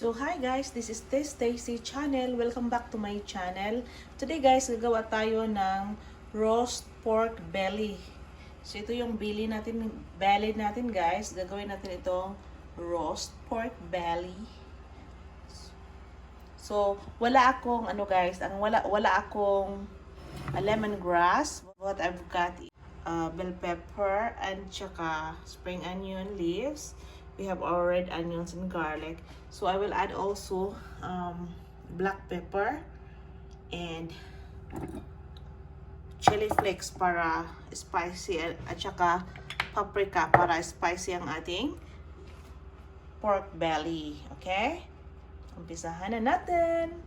So hi guys, this is Stacy channel. Welcome back to my channel. Today guys, gagawa tayo ng roast pork belly. So ito yung belly natin guys. Gagawin natin itong roast pork belly. So wala akong guys, wala akong lemongrass. What I've got bell pepper and tsaka spring onion leaves. We have our red onions and garlic. So I will add also black pepper and chili flakes para spicy at saka paprika para spicy ang ating pork belly. Okay? Umpisahan na natin.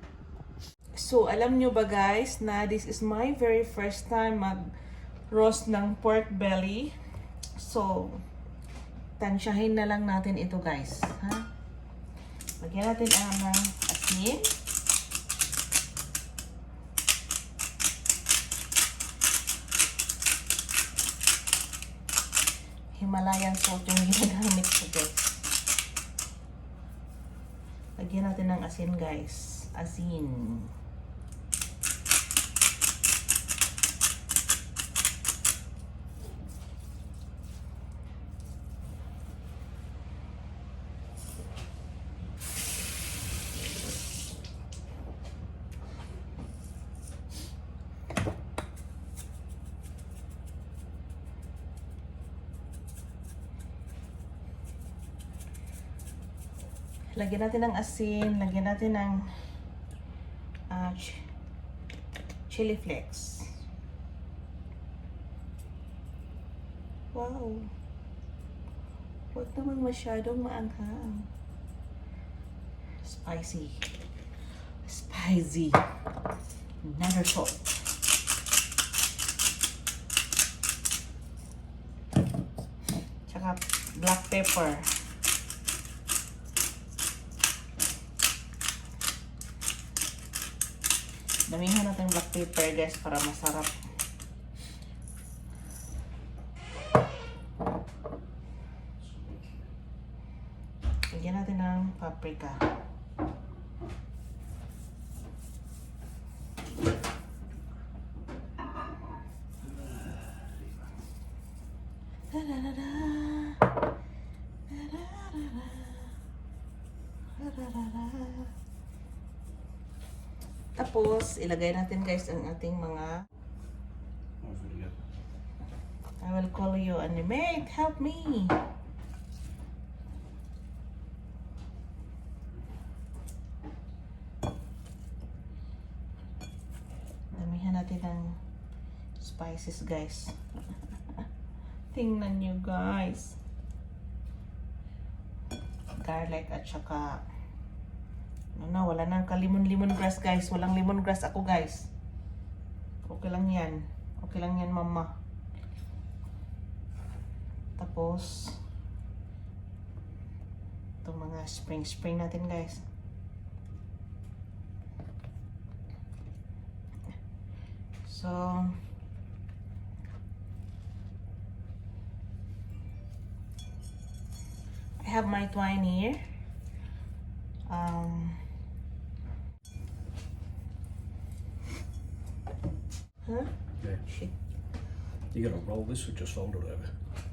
So alam nyo ba guys na this is my very first time mag-roast ng pork belly. So tansyahin na lang natin ito guys, ha? Lagyan natin ng asin. Himalayan salt yung ginagamit ko guys. Lagyan natin ng asin guys. Asin. Lagyan natin ng asin, lagyan natin ng chili flakes. Wow! Huwag naman masyadong maanghang. Spicy. Spicy. Never salt. Tsaka black pepper. Damihan natin black pepper guys para masarap. Lagyan natin ng paprika. Tapos, ilagay natin guys ang ating mga... I will call you and mate, help me! Damihan natin ng spices guys. Tingnan nyo guys. Garlic at saka... wala nang lemon grass guys. Walang lemongrass ako guys. Okay lang yan. Okay lang yan mama. Tapos itong mga spring natin guys. So I have my twine here. Huh? Yeah. Shit. You gotta roll this or just fold it over?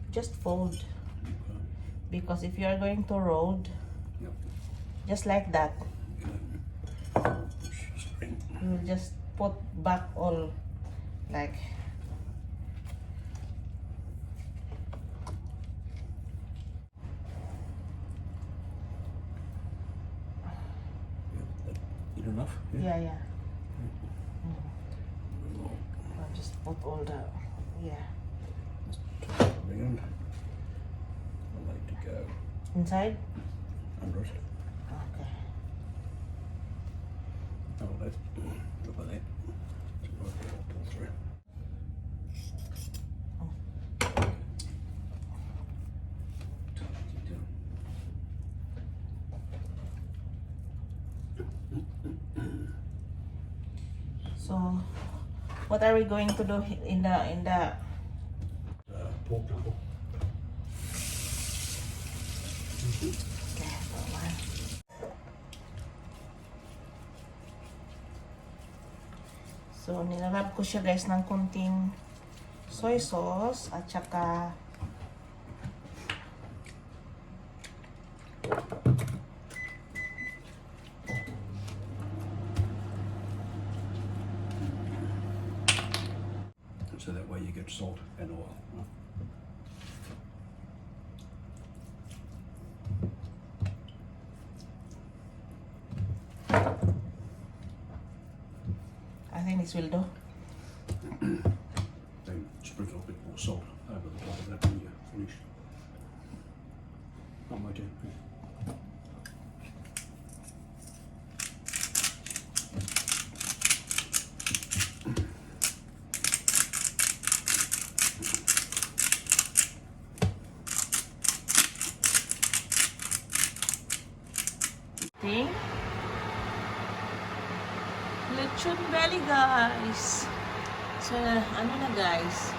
Just fold. Okay. Because if you are going to roll, Yep. just like that, Spring. you will just put back all like Good enough? yeah. I'll just put all the Around. I like to go inside. under it. Okay. Oh, that. Look at that. It's right there, I'll pull through. So, what are we going to do in the Pork knuckle. Okay, hold on. So, nilarap ko siya guys ng kunting soy sauce at saka So that way you get salt and oil. Right? I think this will do. Then sprinkle a bit more salt over the top of that when you're finished. Oh my dear. Thing. Lechon belly guys. So, ano na guys?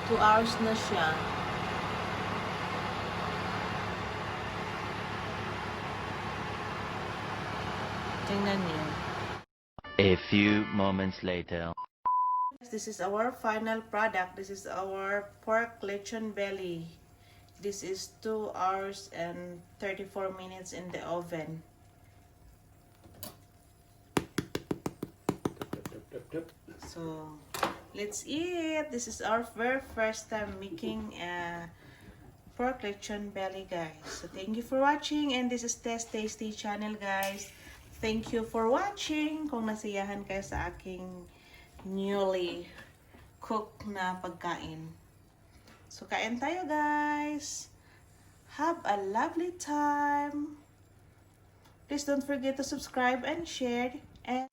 2 hours na siya. Tingnan niyo. A few moments later. This is our final product. This is our pork lechon belly. This is 2 hours and 34 minutes in the oven. So, let's eat. This is our very first time making pork lechon belly, guys. So, thank you for watching. And this is Test Tasty channel, guys. Thank you for watching. Kung nasiyahan kayo sa aking newly cooked na pagkain. So, kain tayo, guys. Have a lovely time. Please don't forget to subscribe and share. And